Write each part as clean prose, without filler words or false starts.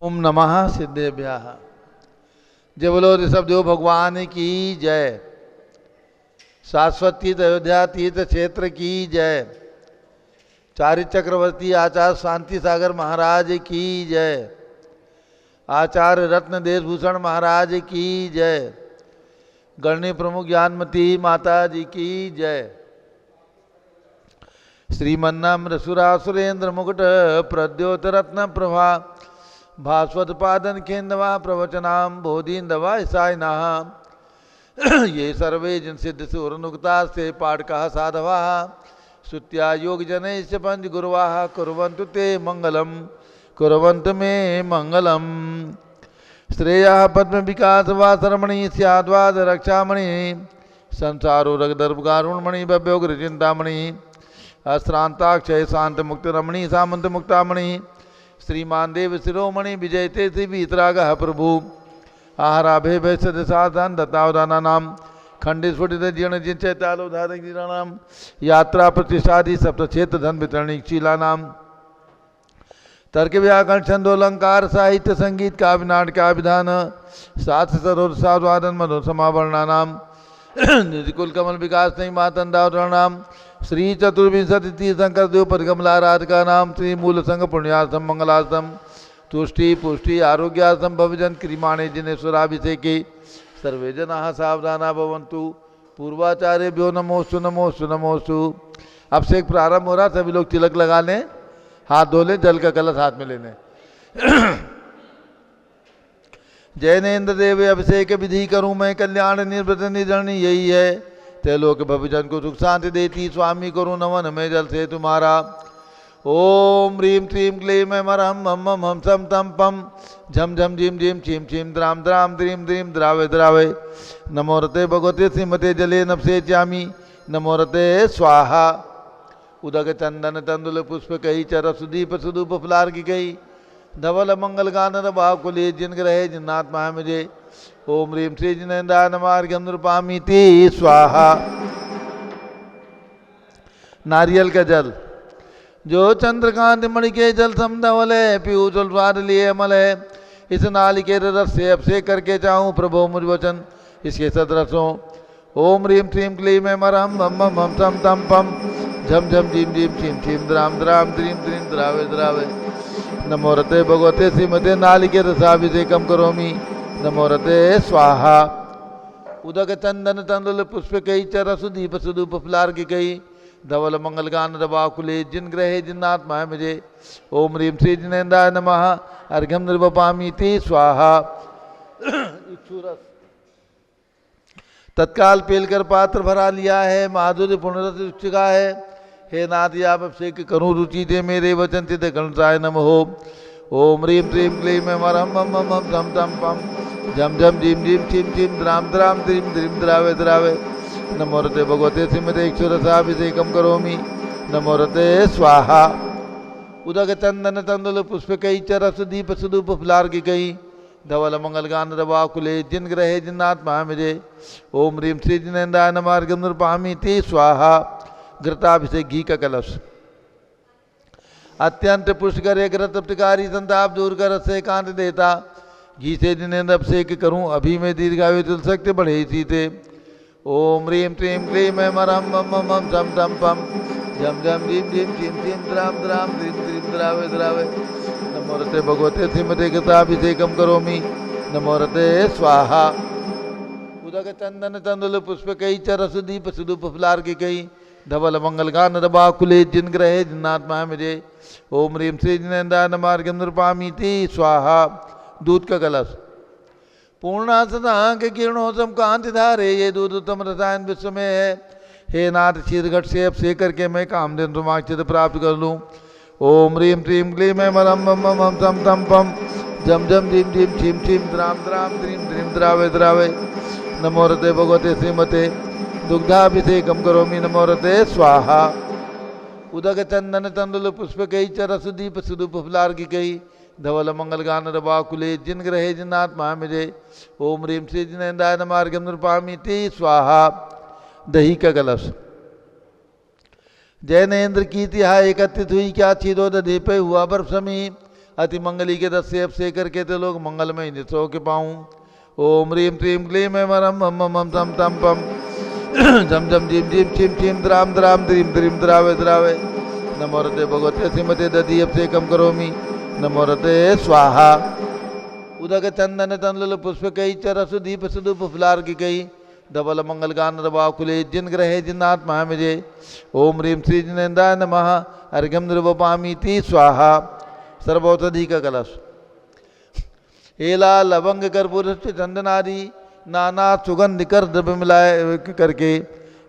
ओम नमः सिद्धेभ्यः। जय बोलो ऋषभदेव भगवान की जय। शाश्वत तीर्थ अयोध्या तीर्थ क्षेत्र की जय। चारि चक्रवर्ती आचार्य शांति सागर महाराज की जय। आचार्य रत्न देशभूषण महाराज की जय। गणनी प्रमुख ज्ञानमती माता जी की जय। श्रीमन्नाम सुरेंद्र मुकुट प्रद्योत रत्न प्रभा भास्वत पादन खेन्दवा प्रवचनाम बोधीन्दवा ईसाइना ये सर्वे जिन सिद्ध सुरनुक्ता से पाठका साधवा श्रुत्या योग जनैश्च पंच गुरुवा कुर्वन्तु ते मंगलम कुर्वन्तु मे मंगलम। श्रेया पद्म विकास वा शरमणि स्याद्वाद रक्षामणि संसारो रगदर्भगारुणमणि भव्योग्र चिंतामणि अश्रांताक्षय शांत मुक्त रमणि सामंत मुक्तामणि श्रीमान देव शिरोमणि विजयते श्री वीतराग प्रभु आहाराभे भैषद साधन दत्तावधाना नाम खंडित स्फुटित जीर्ण जिन चैतालोधारक जीराणाम यात्रा प्रतिष्ठादि सप्त क्षेत्र धन वितरणिक शीला नाम तर्क व्याकरण छंदोलंकार साहित्य संगीत काव्य नाटक विधान साथ सरोर साधवादन मनो समावरणा नाम निधिकुल कमल विकास नहीं मातंदावरण नाम श्री चतुर्विंशति तीर्थंकर देव पदकमलाराधिका नाम श्री मूल संघ पुण्यार्थम मंगलार्थम तुष्टि पुष्टि आरोग्यार्थम भवजन क्रिमाणे जिनेश्वराभिषेके सर्वे जना सावधाना भवन्तु। पूर्वाचार्यभ्यो नमोस्तु नमोस्तु नमोस्तु। अब से एक प्रारंभ हो रहा, सभी लोग तिलक लगा लें, हाथ धो लें, जल का कलश हाथ में लेने। जैनेन्द्र देव अभिषेक विधि करूं मैं कल्याण निर्वृत निधरणी यही है त्रिलोक भविजन को सुख शांति देती स्वामी करो नमन में जल से तुम्हारा। ओम ह्रीम श्रीम क्लीम मरहम हम मम हम सम तम पम झम झम झिम झिम छिम छिम द्राम द्राम द्रीम द्रीम द्रावे द्रावे। नमो रते भगवते श्रीमते जले नभसे च्यामी नमो रते स्वाहा। उदक चंदन तंदुल पुष्प कही चर सुदीप सुदूप फुलार की गई धवल मंगल गान भाव कुले जिन ग्रहे जिन्नात्मा मुझे। ओम ह्रीम श्री जिनेन्द्राय मार्गम नृपामीति स्वाहा। नारियल का जल जो चंद्रकांत मणि के जल समधवल है पीऊ जल स्वाद लिए अमल है। इस नालिके रस से अभिषेक करके चाहूँ प्रभु मुझ वचन इसके सदरसों। ओम ह्रीम श्रीम क्लीम मरहम हम मम हम सम तम पम झम झम झिम झिम छिम छिम द्राम द्राम द्रीम द्रीम द्रावे द्रावे। नमो रते भगवते श्रीमते नालिके रसाभिषेकम करोमि नमो रते स्वाहा। उदक चंदन तंदुल पुष्प कई चर सुदीप सुदूप फुलार की कई धवल मंगल गान रवा कुले जिन ग्रहे जिन्नात्मा है मुझे। ओम ह्रीम श्री जिनेन्द्राय नमः अर्घ्यम निर्वपामीति स्वाहा। तत्काल पेलकर पात्र भरा लिया है माधुर्य पुनरस चुका है। हे नाथ आप अभिषेक करूँ रुचि थे मेरे वचन चित गणसाय नम हो। ओम ह्रीम श्रीम क्लीम मरहम मम मम धम धम पम झम झम झिम झिम छिम छिम द्राम द्राम द्रीम द्रीम द्रावे द्रावे। नमो रते भगवते श्रीमते ईश्वरसाभिषेकम करोमि नमो रते स्वाहा। उदक चंदन तंदुल पुष्प कई चर सुदीप सुदूप फुलार की कई धवल मंगल गान रवा कुले जिन ग्रहे जिन्नात्मा मुझे। ओम ह्रीम श्री जिनेन्द्राय नमार्गम नृपामीति स्वाहा। घृताभिषेक घी का कलश अत्यंत पुष्कर एक रतप्रकारी संताप दूर कर से कांत देता घी से जिनेन्द्र अभिषेक करूं अभी में दीर्घायु तुल सकते बढ़े इसी थे। ओम ह्रीम श्रीम क्लीम मरहम मम मम धम धम पम झम झम झिम झिम छिम छिम द्राम द्राम द्रीम द्रीम द्रावे द्रावे। नमो रते भगवते श्रीमते घृताभिषेकम करोमि नमो रते स्वाहा। उदक चंदन तंदुल पुष्प कई चर सुदीप सुदूप फुलार की कई धवल मंगल गान रवा कुले जिन ग्रहे जिन्नात्मा है मुझे। ओम ह्रीम श्री जिनेन्द्राय नमार्गम नृपामीति स्वाहा। दूध का कलश पूर्णा सदा के किरणों सम कांति धारे ये दूध उत्तम रसायन विश्व में है। हे नाथ शीरघट से अभिषेक करके मैं कामधेनु समाचित प्राप्त कर लूँ। ओम ह्रीम श्रीम क्लीम मरहम मम मम सम तम पम झम झम झिम झिम छिम छिम द्राम द्राम द्रीम द्रीम द्रावे द्रावे। नमो रते भगवते श्रीमते दुग्धाभिषेकम करोमि नमो रते स्वाहा। उदक चंदन तंदुल पुष्प कई चर सुदीप सुदूप फुलार की कई धवल मंगल गान रवा कुले जिन ग्रहे जिन्नात्मा मुझे। ओम ह्रीम श्री जिनेन्द्राय नमार्गम नृपामीति स्वाहा। दही का कलश जैनेन्द्र की तिहा एकत्रित हुई क्या छिदो दधे पे हुआ बर्फ समी अति मंगली के दस से अब से करके ते लोग मंगलमय नित्सव के पाऊँ। ओम ह्रीम क्लीम क्लीम मरम मम मम तम तम पम झम झम झीम झीम छिम छिम द्राम द्राम द्रीम द्रीम द्रावे द्रावे। नमो रते भगवते श्रीमते दधि अब से कम करोमि। नमो रते स्वाहा। उदक चंदन तनल पुष्प कई चरसु दीप सुदूप फुलार की कई धवल मंगल गान रवाकुले जिन ग्रहे जिन्नात्मा मिजे। ओम ह्रीम श्री जिनेन्द्राय नमः अर्घ्यम निर्वपामीति स्वाहा। सर्वौषधि का कलश एला लवंग कर्पूर चंदनादि नाना सुगंध कर द्रव्य मिलाए करके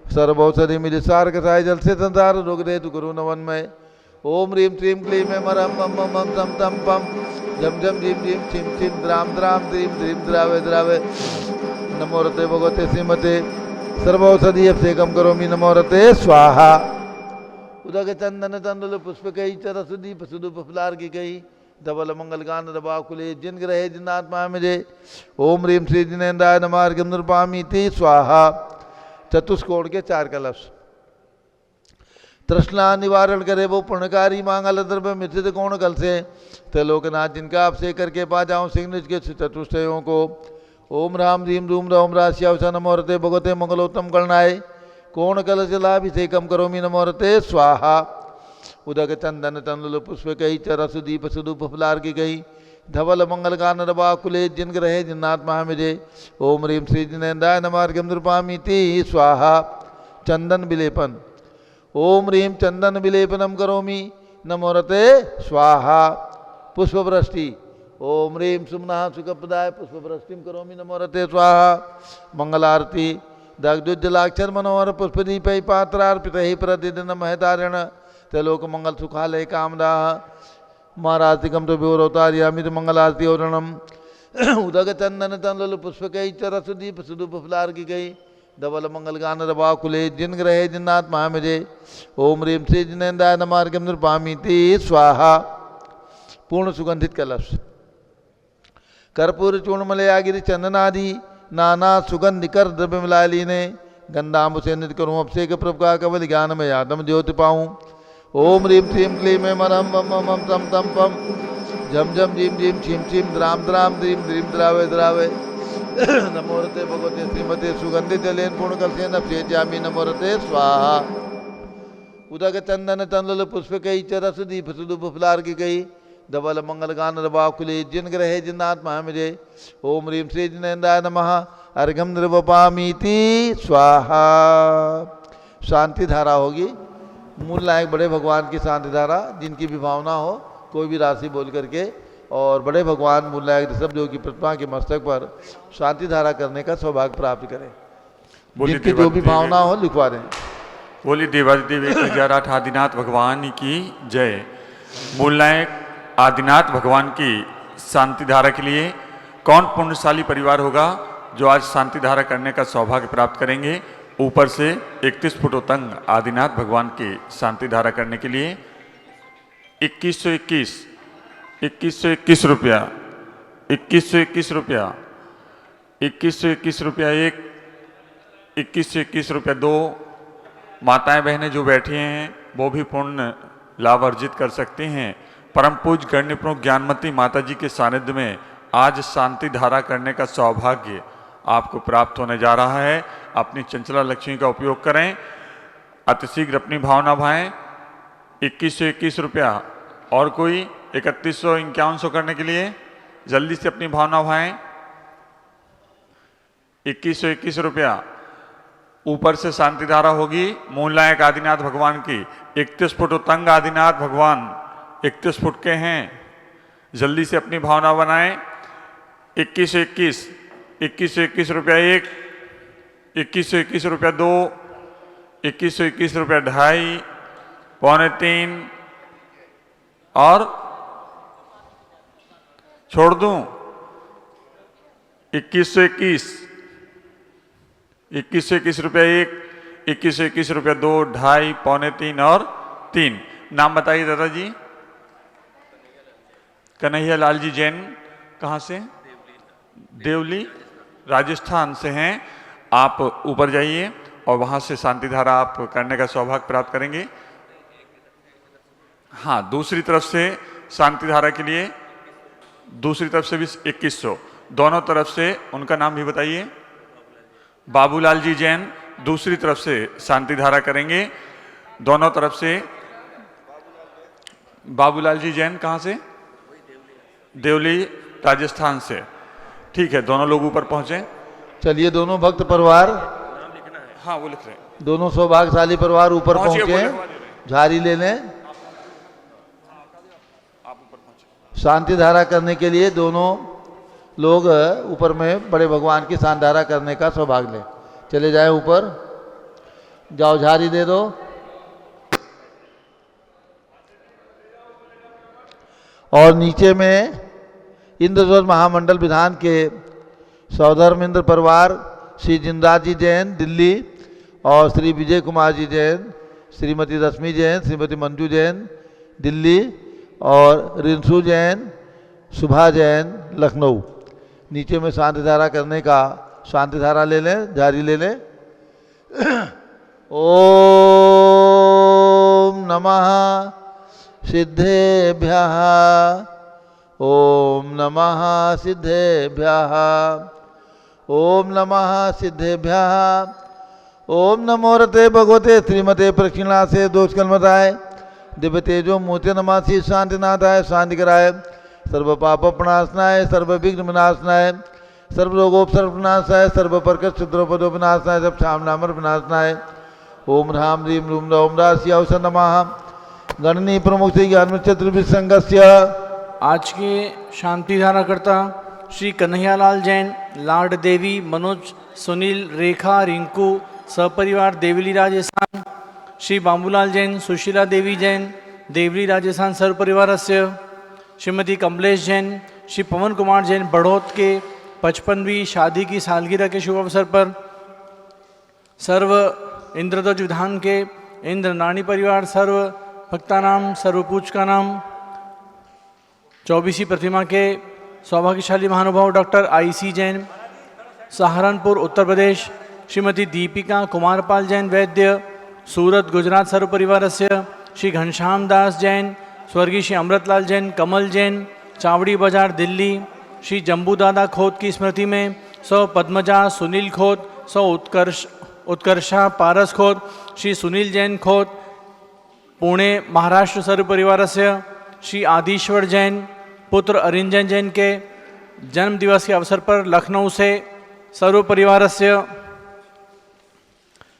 सर्वौषधि मिल सार कसाय जल से संसार रोग दे तु गुरु नवनमय। ओम ह्रीम श्रीम क्लीम मरम मम मम तम तम पम झम झम झीम झीम छिम छिम द्राम द्राम द्रीम द्रीम द्रावे द्रावे। नमो रते भगवते श्रीमते सर्वौषधि अब से कम करोमि। नमो रते स्वाहा। उदक चंदन तंडुल पुष्प कई चरसु दीप सुदूप फुलार की कई धवल मंगल गान रवाकुले जिन ग्रहे जिन्नात्मा मिजे। ओम ह्रीम श्री जिनेन्द्राय नमः अर्घ्यम निर्वपामीति स्वाहा। चतुष्कोण के 4 कलश तृष्णा निवारण करे वो पुण्यकारी मांगल द्रव्य मिथित कोण कल से ते लोकनाथ जिनका आप से करके पा जाऊं सिंह निज के चतुष्टयों को। ओम राम ह्रीम रूम राम राशिया नमो रते भगवते मंगलोत्तम गणनाय कोण कलश लाभिषेकम करोमि। नमो रते स्वाहा। उदक चंदन तनल पुष्प कई चरसु दीप सुदूप फुलार की गई धवल मंगल गान रवाकुले जिन ग्रहे जिन्नात्मा मिजे। ओम ह्रीम श्री जिनेन्द्राय नमः अर्घ्यम निर्वपामीति स्वाहा। चंदन विलेपन ओम ह्रीम चंदन विलेपनम करोमि। नमो रते स्वाहा। पुष्पवृष्टि ओम ह्रीम सुमनः सुखप्रदाय पुष्पवृष्टिम करोमि। नमो रते स्वाहा। मंगलारती दग्धुज्जलाक्षर मनोहर पुष्पदीपै पात्रार्पितैः प्रतिदिन महतारिण तेलोक मंगल सुखालय कामदा महारातिकम तो व्योरवतार्यामि मंगल आरती औरणम। उदक चंदन तनल पुष्प कई चरसु दीप सुदूप फुलार की गई धवल मंगल गान रवाकुले जिन ग्रहे जिन्नात्मा मिजे। ओम ह्रीम श्री जिनेन्द्राय नमः अर्घ्यम निर्वपामीति स्वाहा। पूर्ण सुगंधित कलश कर्पूर चूर्णमलयागिरि चंदनादि नाना सुगंध कर द्रव्य मिला लीने गंधाम्ब से नित करूँ अभिषेक प्रभु का कवल ज्ञान में आदम ज्योति पाऊँ। ओम ह्रीम श्रीम क्लीम मरम मम मम तम तम पम झम झम झीम झीम छिम छिम द्राम द्राम द्रीम द्रीम द्रावे द्रावे। नमो रते भगवते श्रीमते सुगंधित लेन पूर्ण कलसेन अभिषेच्यामि। नमो रते स्वाहा। उदक चंदन तनल पुष्प कई चरसु दीप सुदूप फुलार की गई धवल मंगल गान रवाकुले जिन ग्रहे जिन्नात्मा मिजे। ओम ह्रीम श्री जिनेन्द्राय नमः अर्घ्यम निर्वपामीति स्वाहा। शांति धारा होगी मूल नायक बड़े भगवान की शांति धारा जिनकी भी भावना हो कोई भी राशि बोल करके और बड़े भगवान मूल नायक ऋषभ देव की प्रतिमा के मस्तक पर शांति धारा करने का सौभाग्य प्राप्त करें। जिनकी जो भी भावना हो लिखवा दें। बोली देवादिदेव 1008 आदिनाथ भगवान की जय। मूल नायक आदिनाथ भगवान की शांति धारा के लिए कौन पुण्यशाली परिवार होगा जो आज शांति धारा करने का सौभाग्य प्राप्त करेंगे। ऊपर से 31 फुट उतंग आदिनाथ भगवान की शांति धारा करने के लिए 2121 रुपया 2121 रुपया 2121 रुपया 1 2121 रुपया 2। माताएं बहनें जो बैठी हैं वो भी पुण्य लाभ अर्जित कर सकती हैं। परम पूज्य गण्य प्रमुख ज्ञानमती माता जी के सानिध्य में आज शांति धारा करने का सौभाग्य आपको प्राप्त होने जा रहा है। अपनी चंचला लक्ष्मी का उपयोग करें। अतिशीघ्र अपनी भावना भाएं। 2121 रुपया और कोई 3151 करने के लिए जल्दी से अपनी भावना भाएं। 2121 रुपया ऊपर से शांति धारा होगी। मूल नायक आदिनाथ भगवान की 31 फुट उतंग आदिनाथ भगवान 31 फुट के हैं। जल्दी से अपनी भावना बनाएं। 2121 रुपया 1 2121 रुपया 2 2121 रुपया 2.5 पौने 3 और छोड़ दूं 2121 रुपया 1 2121 रुपया 2 2.5 पौने 3 और 3। नाम बताइए दादाजी। कन्हैया लाल जी जैन कहाँ से? देवली राजस्थान से हैं। आप ऊपर जाइए और वहाँ से शांति धारा आप करने का सौभाग्य प्राप्त करेंगे। हाँ, दूसरी तरफ से शांति धारा के लिए, दूसरी तरफ से भी 2100, दोनों तरफ से उनका नाम भी बताइए। बाबूलाल जी जैन दूसरी तरफ से शांति धारा करेंगे, दोनों तरफ से। बाबूलाल जी जैन कहाँ से? देवली राजस्थान से। ठीक है, दोनों लोग ऊपर पहुंचे। चलिए दोनों भक्त परिवार, हाँ वो लिख रहे हैं, दोनों सौभाग्यशाली परिवार ऊपर पहुंचिए, पहुंचे, वो लिखवा दे रहे झाड़ी ले लें। हैं। आप ऊपर पहुंचे। शांति धारा करने के लिए दोनों लोग ऊपर में बड़े भगवान की शांति धारा करने का सौभाग्य लें। चले जाए ऊपर, जाओ झाड़ी दे दो। और नीचे में इंद्रध्वज महामंडल विधान के सौधर्म इंद्र परिवार श्री जिंदार जी जैन दिल्ली और श्री विजय कुमार जी जैन, श्रीमती रश्मि जैन, श्रीमती मंजू जैन दिल्ली और रिंसू जैन, सुभा जैन लखनऊ। नीचे में शांति धारा करने का शांति धारा ले लें, जारी ले लें। ओम नमः सिद्धेभ्यः, ओम नमः सिद्धेभ्यः, ओम नमः सिद्धेभ्यः, ओम नमो रते भगवते श्रीमते प्रक्षिणासे दोषकल्मताय दिव्य तेजो मूर्ति नमासी शांतिनाथाय शांति कराय सर्व पाप प्रणाशनाय सर्व विघ्न विनाशनाय सर्व रोगोपसर्ग विनाशाय सर्व प्रकट शुद्रोपदो विनाशनाय सब शाम नामर विनाशनाय। ओम राम ह्रीं रूम ओम राशि अवसर नमः गणनी प्रमुख श्री ज्ञान चतुर्विद संघस्य। आज के शांति धारा करता श्री कन्हैयालाल जैन, लाड देवी, मनोज, सुनील, रेखा, रिंकू सपरिवार देवली राजस्थान। श्री बाबूलाल जैन, सुशीला देवी जैन देवली राजस्थान सर्वपरिवारस्य। श्रीमती कमलेश जैन, श्री पवन कुमार जैन बढ़ौत के 55वीं शादी की सालगिरह के शुभ अवसर पर सर्व इंद्रध्वज विधान के इंद्र नानी परिवार सर्व भक्ता नाम सर्व पूज का नाम 24वीं प्रतिमा के सौभाग्यशाली महानुभाव डॉक्टर IC जैन सहारनपुर उत्तर प्रदेश। श्रीमती दीपिका कुमारपाल जैन वैद्य सूरत गुजरात सर्व परिवारस्य। श्री घनश्याम दास जैन, स्वर्गीय श्री अमृतलाल जैन, कमल जैन चावड़ी बाजार दिल्ली। श्री जम्बू दादा खोत की स्मृति में सौ पद्मजा सुनील खोत, सौ उत्कर्षा पारस खोत, श्री सुनील जैन खोत पुणे महाराष्ट्र सर्व परिवारस्य। श्री आदिश्वर जैन पुत्र अरिंजन जैन के जन्म दिवस के अवसर पर लखनऊ से सर्व परिवारस्य।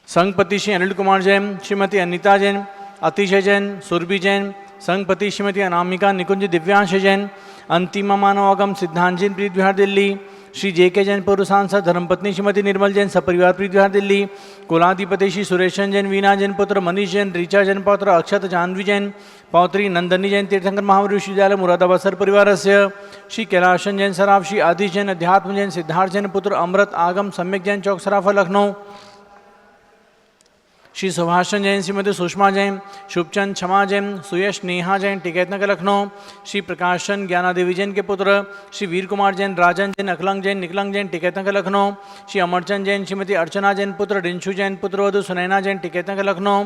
संघपति श्री अनिल कुमार जैन, श्रीमती अनिता जैन, अतिशय जैन, सुरभि जैन, संघपति श्रीमती अनामिका निकुंज दिव्यांश जैन, अंतिमा मानवागम सिद्धांत जैन प्रीत विहार दिल्ली। श्री JK जैन पूर्व सांसद, धर्मपत्नी श्रीमती निर्मल जैन सपरिवार प्रीत विहार दिल्ली। कुलाधिपति श्री सुरेशन जैन, वीणा जैन पुत्र मनीष जैन, ऋचा जैन पौत्र अक्षत जाह्नवी जैन, पौत्री नंदनी जैन तीर्थंकर महावीर विश्वविद्यालय मुरादाबाद सर परिवारस्य। श्री कैलाशन जैन सराफ, श्री आदिश जैन अध्यात्म जैन, सिद्धार्थ जैन पुत्र अमृत आगम सम्यक जैन चौक सराफा लखनऊ। श्री सुभाषचंद जैन, श्रीमती सुषमा जैन, शुभचंद क्षमा जैन, सुयश नेहा जैन टिकैतनगर लखनऊ। श्री प्रकाशन ज्ञाना देवी जैन के पुत्र श्री वीर कुमार जैन, राजन जैन, अकलंग जैन, निकलंग जैन टिकैतनगर लखनऊ। श्री अमरचंद जैन, श्रीमती अर्चना जैन पुत्र रिंशु जैन, पुत्रवधु सुनैना जैन टिकैतनगर लखनऊ।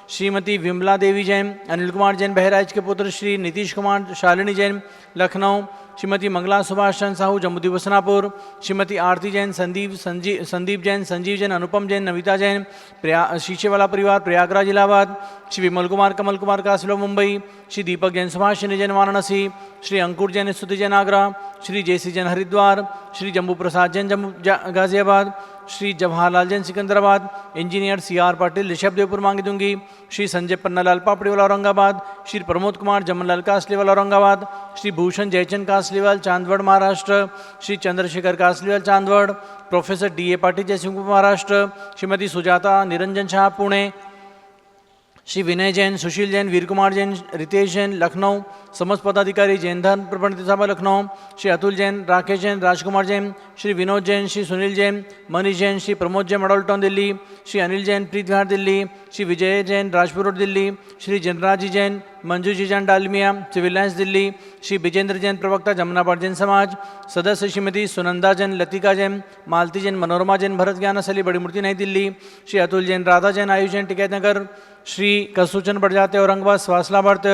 श्रीमती विमला देवी जैन, अनिल कुमार जैन बहराइच के पुत्र श्री नीतीश कुमार शालिनी जैन लखनऊ। श्रीमती मंगला सुभाष चंद साहू जम्मू वसनापुर। श्रीमती आरती जैन, संदीप जैन, संजीव जैन, अनुपम जैन, नविता जैन शीशेवाला परिवार Prayagraj Allahabad. Shri Vimal Kumar Kamal Kumar कासलो Mumbai. Shri Deepak Jain Subhashini Jain Varanasi. Shri Ankur Jain Stuti Jain Agra. Shri JC Jain Haridwar. Shri Jambu Prasad Jain Jammu Ghaziabad. Shri Jawaharlal Jain Sikandrabad. Engineer CR Patil Rishabhdevpur Mangi Tungi. Shri Sanjay Pannalal Papdiwala Aurangabad. Shri Pramod Kumar Jamnalal Kasliwal Aurangabad. Shri Bhushan Jaichand Kasliwal Chandwad Maharashtra. Shri Chandrashekhar Kasliwal Chandwad. Professor DA Patil Jaysingpur Maharashtra. Shrimati Sujata Niranjan Shah Pune. Shri Vinay Jain, Sushil Jain, Veer Kumar Jain, Ritesh Jain Lucknow. समस्त पदाधिकारी जैन धर्म प्रबंध सभा लखनऊ। श्री अतुल जैन, राकेश जैन, राजकुमार जैन, श्री विनोद जैन, श्री सुनील जैन, मनीष जैन, श्री प्रमोद जैन मॉडल टाउन दिल्ली। श्री अनिल जैन प्रीत Vihar Delhi. Shri Vijay Jain Rajpur road Delhi. Shri जनराज Jain, Manju ji Jain Dalmia civil lines Delhi. Shri Vijendra Jain प्रवक्ता जमुनापाड़ जैन समाज। सदस्य श्रीमती सुनंदा जैन, लतिका जैन, मालती जैन, मनोरमा जैन भरत ज्ञानशैली बड़ी मूर्ति नई दिल्ली। श्री अतुल जैन, राधा जैन, आयुष जैन टिकैतनगर। श्री कसुचन बड़जाते औरंगाबाद स्वासलावर्त,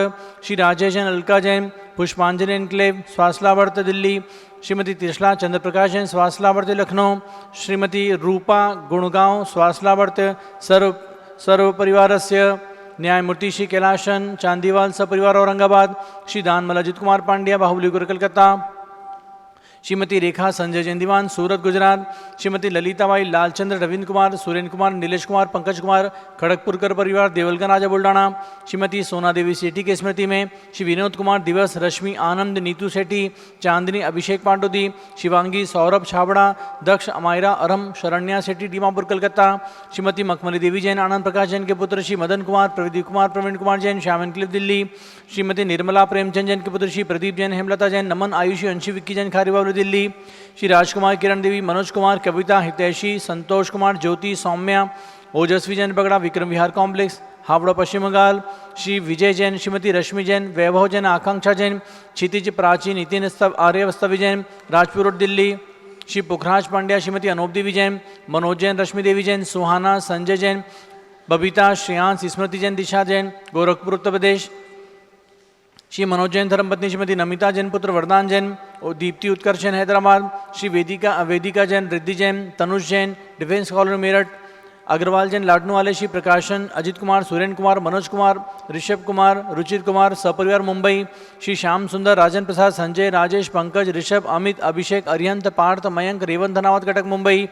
श्री राजेश जैन अलका जैन पुष्पांजलि एनक्लेव स्वासलावर्त दिल्ली, श्रीमती त्रिशला चंद्र प्रकाश जैन स्वासलावर्त लखनऊ, श्रीमती रूपा गुणगांव स्वासलावर्त सर्व परिवारस्य, न्यायमूर्ति श्री कैलाशन चांदीवाल सपरिवार औरंगाबाद, श्री दानमल अजित कुमार पांड्या बाहुबलीपुर कलकत्ता, श्रीमती रेखा संजय जैन दीवान सूरत गुजरात, श्रीमती ललिताबाई लालचंद्र रविंद्र कुमार सुरेंद्र कुमार नीलेश कुमार पंकज कुमार खड़गपुरकर परिवार देवलगन राजा बुल्डाना, श्रीमती सोना देवी सेठी के स्मृति में श्री विनोद कुमार दिवस, रश्मि आनंद नीतू सेठी, चांदनी अभिषेक पांडोदी, शिवांगी सौरभ छाबड़ा, दक्ष अमायरा अरम शरण्या सेठी दीमापुर कलकत्ता, श्रीमती मखमली देवी जैन आनंद प्रकाश जैन के पुत्र श्री मदन कुमार प्रदीप कुमार प्रवीण कुमार जैन श्याम एनक्लेव दिल्ली, श्रीमती निर्मला प्रेमचंद जैन के पुत्र श्री प्रदीप जैन हेमलता जैन नमन आयुषी अंशी विक्की जैन खारीबावली दिल्ली, श्री राजकुमार किरण देवी मनोज कुमार कविता हितैषी संतोष कुमार ज्योति सौम्या ओजस्वी जैन बगड़ा विक्रम विहार कॉम्प्लेक्स हावड़ा पश्चिम बंगाल, श्री विजय जैन श्रीमती रश्मि जैन वैभव जैन आकांक्षा जैन क्षितिज प्राची नितिन स्तव आर्य स्तवी जैन राजपुर रोड दिल्ली, श्री पुखराज पांड्या श्रीमती अनूप देवी जैन मनोज जैन रश्मि देवी जैन सुहाना संजय जैन बबीता श्रेयांश स्मृति जैन दिशा जैन गोरखपुर उत्तर प्रदेश, श्री मनोज जैन धर्मपत्नी श्रीमती नमिता जैन पुत्र वरदान जैन और दीप्ति उत्कर्ष जैन हैदराबाद, श्री वेदिका जैन रिद्धि जैन तनुष जैन डिफेंस कॉलोनी मेरठ, अग्रवाल जैन लाडनू वाले, श्री प्रकाशन अजित कुमार सुरेंद्र कुमार मनोज कुमार ऋषभ कुमार रुचिर कुमार सपरिवार मुंबई, श्री श्याम सुंदर राजन प्रसाद संजय राजेश पंकज ऋषभ अमित अभिषेक अरिहंत पार्थ मयंक रेवंत धनावत कटक मुंबई,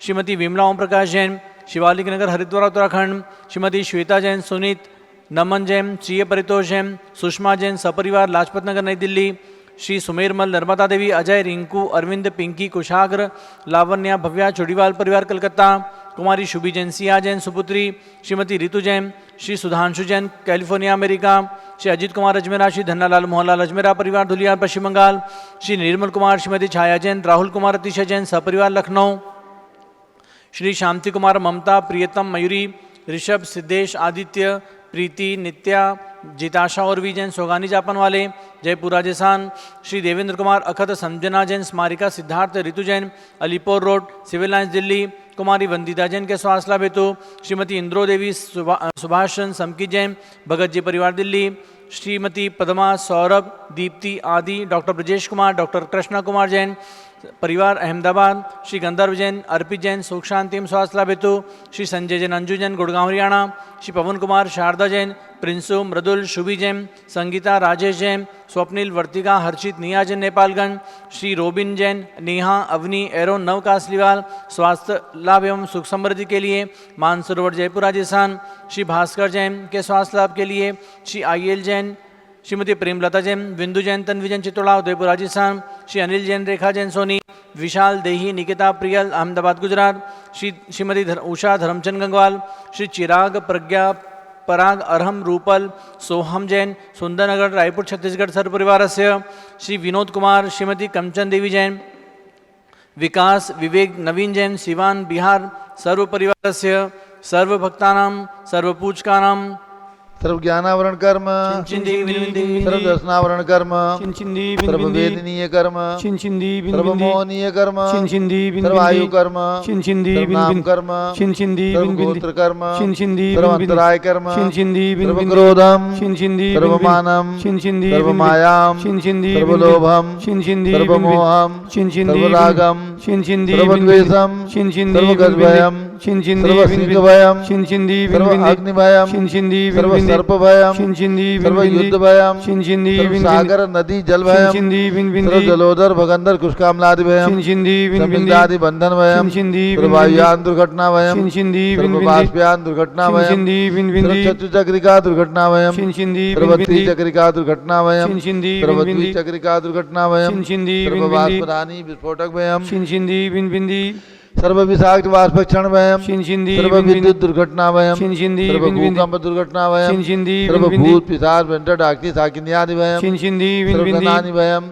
श्रीमती विमला ओम प्रकाश जैन शिवालिक नगर हरिद्वार उत्तराखंड, श्रीमती श्वेता जैन सुनीत नमन जैन सीए परितोष जैन सुषमा जैन सपरिवार लाजपत नगर नई दिल्ली, श्री सुमेरमल नर्मदा देवी अजय रिंकू अरविंद पिंकी कुशाग्र लावण्या भव्या चुड़ीवाल परिवार कलकत्ता, कुमारी शुभी जैन सिया जैन सुपुत्री, श्रीमती रितु जैन, श्री सुधांशु जैन कैलिफोर्निया अमेरिका, श्री अजित कुमार अजमेरा श्री धन्नालाल मोहनलाल अजमेरा परिवार धुलिया पश्चिम बंगाल, श्री निर्मल कुमार श्रीमती छाया जैन राहुल कुमार अतिशय जैन सपरिवार लखनऊ, श्री शांति कुमार ममता प्रियतम मयूरी ऋषभ सिद्धेश आदित्य प्रीति नित्या जिताशा और वी जैन सोगानी जापान वाले Jaipur Rajasthan, Shri Devendra Kumar अखत Sanjana Jain Smarika Siddharth Ritu Jain Alipur road civil lines Delhi, Kumari Vandita Jain के स्वासला बेतु, श्रीमती इंद्रो देवी सुभाषचंद समकी जैन भगत जी परिवार दिल्ली, श्रीमती पद्मा सौरभ दीप्ति आदि डॉक्टर ब्रजेश कुमार डॉक्टर कृष्णा कुमार जैन परिवार अहमदाबाद, श्री गंधर्व जैन अर्पित जैन सुख शांतिम स्वास्थला बेतु, श्री संजय जैन अंजू जैन गुड़गांव हरियाणा, श्री पवन कुमार शारदा जैन प्रिंसु मृदुल शुभी जैन संगीता राजेश जैन स्वप्निल वर्तिका हर्षित निया जैन नेपालगंज, श्री रोबिन जैन नेहा अवनी एरोन नव कासलीवाल स्वास्थ्य लाभ एवं सुख समृद्धि के लिए मानसरोवर जयपुर राजस्थान, श्री भास्कर जैन के स्वास्थ्य लाभ के लिए श्री IL जैन श्रीमती प्रेमलता जैन बिंदु जैन तन्वी जैन चित्तौड़ा उदयपुर राजस्थान, श्री अनिल जैन रेखा जैन सोनी विशाल देही निकिता प्रियल अहमदाबाद गुजरात, श्रीमती उषा धर्मचंद गंगवाल, श्री चिराग प्रज्ञा पराग अरहम रूपल सोहम जैन सुंदरनगर रायपुर छत्तीसगढ़ सर्व परिवारस्य, श्री विनोद कुमार श्रीमती कमचंद देवी जैन विकास विवेक नवीन जैन सिवान बिहार सर्व परिवारस्य, सर्व भक्तानां सर्व पूजकानां सर्व ज्ञानावरण कर्म सर्व दर्शनावरण कर्म सर्व वेदनीय कर्म सर्व मोहनीय कर्म सर्व आयु कर्म सर्व नाम कर्म सर्व गोत्र कर्म सर्व अंतराय कर्म सर्व क्रोधम सर्व मानम सर्व मायाम सर्व लोभम सर्व मोहम सर्व रागम सर्व द्वेषम सर्व गजभयम सर्व सिंहभयम सर्व अग्निभयम सर्व सर्प भयम सर्व युद्ध भयम सर्व सागर नदी जल भयम सर्व जलोदर भगंदर कुशकामलादि भयम सर्व बंधन भयम सर्व वायुयान दुर्घटना भयम सर्व बाष्पयान दुर्घटना भयम सर्व चतुचक्रिका दुर्घटना भयम सर्व त्रिचक्रिका दुर्घटना भयम सर्व द्विचक्रिका दुर्घटना भयम सर्व बाष्पदानी विस्फोटक भयम सर्व विषाक्त वाष्पक्षण भयम सर्व विद्युत दुर्घटना भयम सर्व भूकंप दुर्घटना भयम सर्व भूत पिशाच वेंटर डाकनी साकिन्यादि भयम सर्व धनानि भयम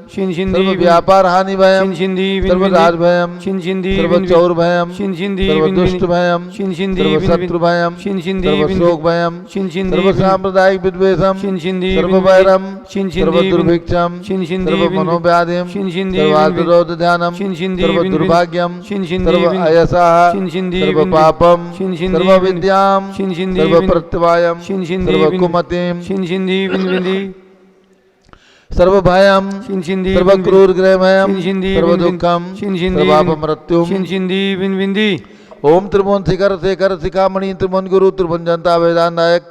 सर्व व्यापार हानि भयम सर्व राज भयम सर्व चौर भयम सर्व दुष्ट भयम सर्व शत्रु भयम सर्व शोक भयम सर्व सांप्रदायिक विद्वेषम सर्व वैरम सर्व दुर्भिक्षम सर्व मनोव्याधिम सर्व आत्मरोध ध्यानम सर्व दुर्भाग्यम सर्व अयसः शिंशिंदी सर्व विन पापम शिंशिंदी सर्व विद्याम शिंशिंदी सर्व विन प्रत्यवायम शिंशिंदी सर्व विन कुमतिम शिंशिंदी विन विंदी सर्व भयम शिंशिंदी सर्व विन क्रूर ग्रहमयम शिंशिंदी सर्व विन विन दुःखम शिंशिंदी सर्वाप विन मृत्युम शिंशिंदी विन विंदी ओम त्रिभुवन शिखर शेखर शिखामणि त्रिभुवन गुरु त्रिभुवन जनता वेदांत नायक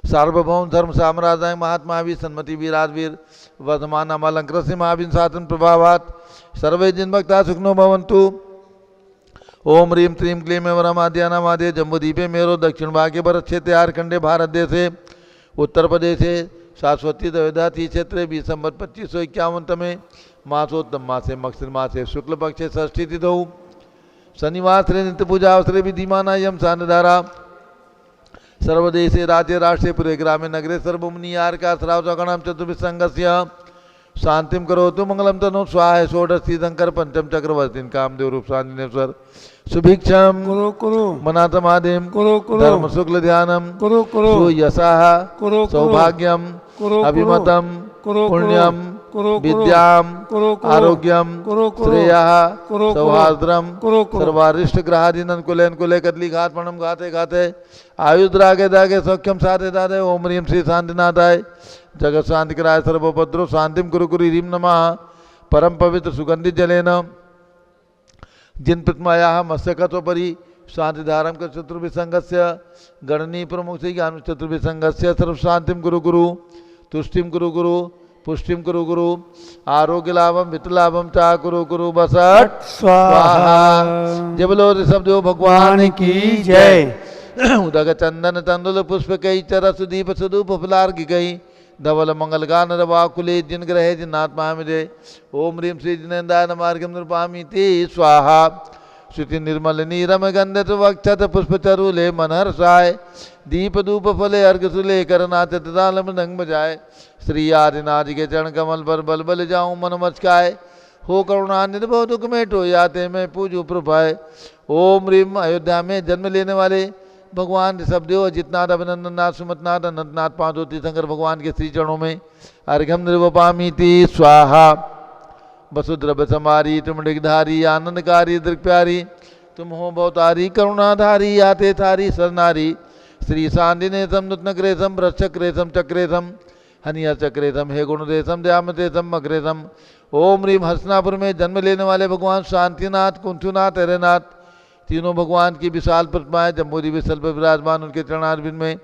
सार्वभौम धर्म साम्राज्य महात्मा वीर सन्मति वीराजवीर वर्धमान अमलंकृत महावीर साधन प्रभावात सर्वे जिन भक्ता सुखनो भवन्तु। ओम रीम त्रीम क्लीम वरमाद्यानामाद्य जम्बूदीपे मेरो दक्षिण भागे भरत क्षेत्र आरखंडे भारत देशे उत्तर प्रदेशे शाश्वती दवेदाती क्षेत्रे 20 संवत 2551 में मासोत्तम मासे मक्षर मासे शुक्ल पक्षे षष्ठी तिथौ शनिवार श्री नित्य पूजा अवसरे विधिमाना यम सानधारा सर्वदेशे राज्य राष्ट्रे पुरे ग्रामे नगरे सर्वमुनि आर्का श्राव चौगणाम चतुर्विसंगस्य शांतिम करोतु मंगलम तनु स्वाहा षोडशी शंकर पंचम चक्रवर्ती कामदेव रूप स्वांजनेश्वर सुभिक्षम करो करो मनातमादिम करो करो धर्म शुक्ल ध्यानम करो करो सुयशः करो सौभाग्यम करो अभिमतम करो पुण्यम करो विद्याम करो आरोग्यम करो श्रेयः करो सौहार्द्रम करो सर्वारिष्ट ग्रहादीनन कुलेन कुले कदली घात पणम गाते गाते आयुद्रागे दागे सौख्यम साधे दादे ओम ह्रीम श्री शांतिनाथाय जगत शांति कराय सर्वोपद्रव शांतिम कुरु कुरु ह्रीम नमः परम पवित्र सुगंधित जलेन जिन प्रतिमाया मत्स्यकतोपरि शांति धारम कर चतुर्विसंगस्य गणनी प्रमुख से ज्ञान चतुर्विसंगस्य सर्व शांतिम गुरु गुरु तुष्टिम गुरु गुरु पुष्टिम कुरु गुरु आरोग्य लाभम वित्त लाभम चा कुरु कुरु बसट स्वाहा। जय बोलो ऋषभ देव भगवान की जय। उदक चंदन तंदुल पुष्प कई चर सुदीप सुदूप फुलार की गई धवल मंगल गान रवाकुले जिन ग्रहे जिन्नाथ महामिदे ओम ह्रीम श्री जिनेन्द्राय नमार्गम नृपामि ते स्वाहा। श्रुति निर्मल नीरम गंधत वक्षत पुष्प चरुले मनहर साय दीप धूप फले अर्घ सुले करनाथ तदालम नंग बजाय श्री आदिनाथ के चरण कमल पर बल बल जाऊं मन मचकाए हो करुणा निर्भव दुख में टो याते मैं पूजू प्रभाए। ओम ह्रीम अयोध्या में जन्म लेने वाले भगवान ऋषभदेव अजितनाथ अभिनंदन नाथ सुमतनाथ अनंतनाथ पांचों तीर्थंकर भगवान के श्री चरणों में अर्घ्यम निर्वपामीति स्वाहा। वसुद्रभ समारी तुम डिगधारी आनंदकारी दृक्प्यारी तुम हो बहुतारी करुणाधारी आते थारी सरनारी श्री शांतिनेशम नूतनक्रेशम वृक्षक्रेशम चक्रेशम हनियर चक्रेशम हे गुणदेशम दयामतेशम मग्रेशम। ओम ह्रीम हसनापुर में जन्म लेने वाले भगवान शांतिनाथ कुंथुनाथ हरेनाथ तीनों भगवान की विशाल प्रतिमाएं जम्बूरी विशल पर विराजमान उनके चरणारविंद में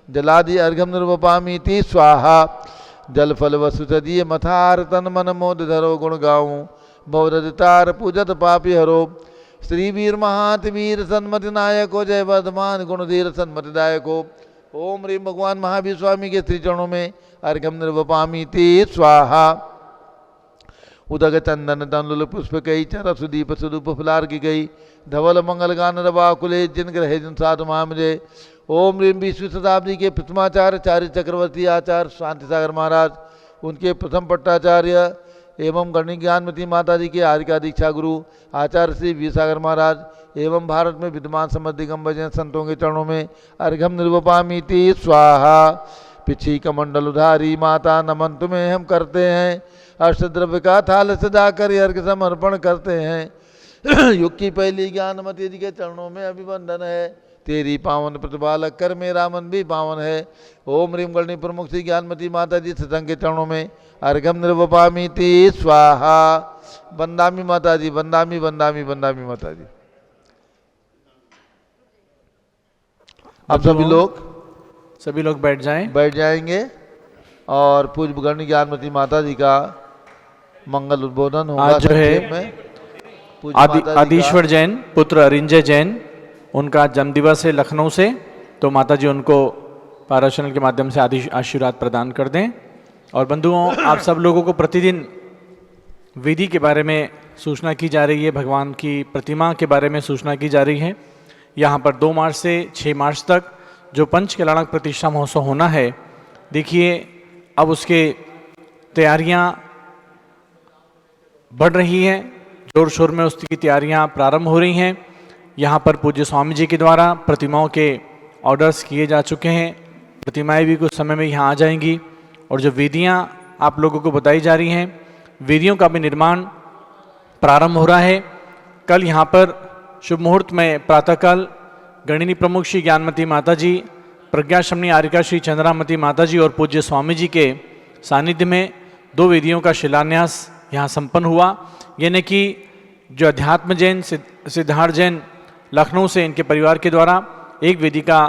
जलादि अर्घम निर्वपामीति स्वाहा। जल फल वसुचदीय मथार तन मन मोद धरो गुण गाऊं बहुरतार पूजत पापी हरो श्री वीर महात वीर सन्मति नायक हो जय वर्धमान गुणधीर सन्मति दायक हो। ओम ह्रीम भगवान महावीर स्वामी के श्री चरणों में अर्घम निर्वपामीति स्वाहा। उदक चंदन तंदुल पुष्प कई चर सुदीप सुदूप फुलार की गई धवल मंगल गान रवाकुले जिन ग्रहे जिन साधु महामुझे। ओम ह्रीम 20वीं शताब्दी के प्रथमाचार्य चार्य चक्रवर्ती आचार्य शांति सागर महाराज उनके प्रथम पट्टाचार्य एवं गणनी ज्ञानमती माता जी के आर्य दीक्षा गुरु आचार्य श्री वीर सागर महाराज एवं भारत में विद्यमान समस्त दिगंबर संतों के चरणों में अर्घम निर्वपामीति स्वाहा। पिछी कमंडल उधारी माता नमन तुम्हें हम करते हैं अष्टद्रव्य का थाल सजाकर अर्घ समर्पण करते हैं। युग की पहली ज्ञानमती जी के चरणों में अभिवंदन है तेरी पावन प्रतिभा कर मेरा मन भी पावन है। ओम ह्रीम गणनी प्रमुख श्री ज्ञानमती माता जी सत्संग के चरणों में अर्घम निर्वपामीति स्वाहा। वंदामी माता जी वंदामी वंदामी वंदामी माता जी। अब सभी लोग बैठ जाएंगे और पूज्य गणनी ज्ञानमती माता जी का मंगल उद्बोधन होगा। आज जो है आदिश्वर जैन पुत्र अरिंजय जैन उनका जन्मदिवस है लखनऊ से, तो माता जी उनको पाराशनल के माध्यम से आशीर्वाद प्रदान कर दें। और बंधुओं, आप सब लोगों को प्रतिदिन विधि के बारे में सूचना की जा रही है, भगवान की प्रतिमा के बारे में सूचना की जा रही है। यहाँ पर 2 मार्च से 6 मार्च तक जो पंच कल्याणक प्रतिष्ठा महोत्सव होना है, देखिए अब उसके तैयारियाँ बढ़ रही हैं, जोर शोर में उसकी तैयारियाँ प्रारंभ हो रही हैं। यहाँ पर पूज्य स्वामी जी के द्वारा प्रतिमाओं के ऑर्डर्स किए जा चुके हैं, प्रतिमाएं भी कुछ समय में यहाँ आ जाएंगी। और जो वेदियाँ आप लोगों को बताई जा रही हैं, वेदियों का भी निर्माण प्रारंभ हो रहा है। कल यहाँ पर शुभ मुहूर्त में प्रातःकाल गणिनी प्रमुख श्री ज्ञानमती माता जी, प्रज्ञाश्रमणी आर्यिका श्री चंद्रामती माता जी और पूज्य स्वामी जी के सानिध्य में 2 वेदियों का शिलान्यास यहाँ संपन्न हुआ। यानी कि जो अध्यात्म जैन सिद्धार्थ जैन लखनऊ से इनके परिवार के द्वारा एक वेदी का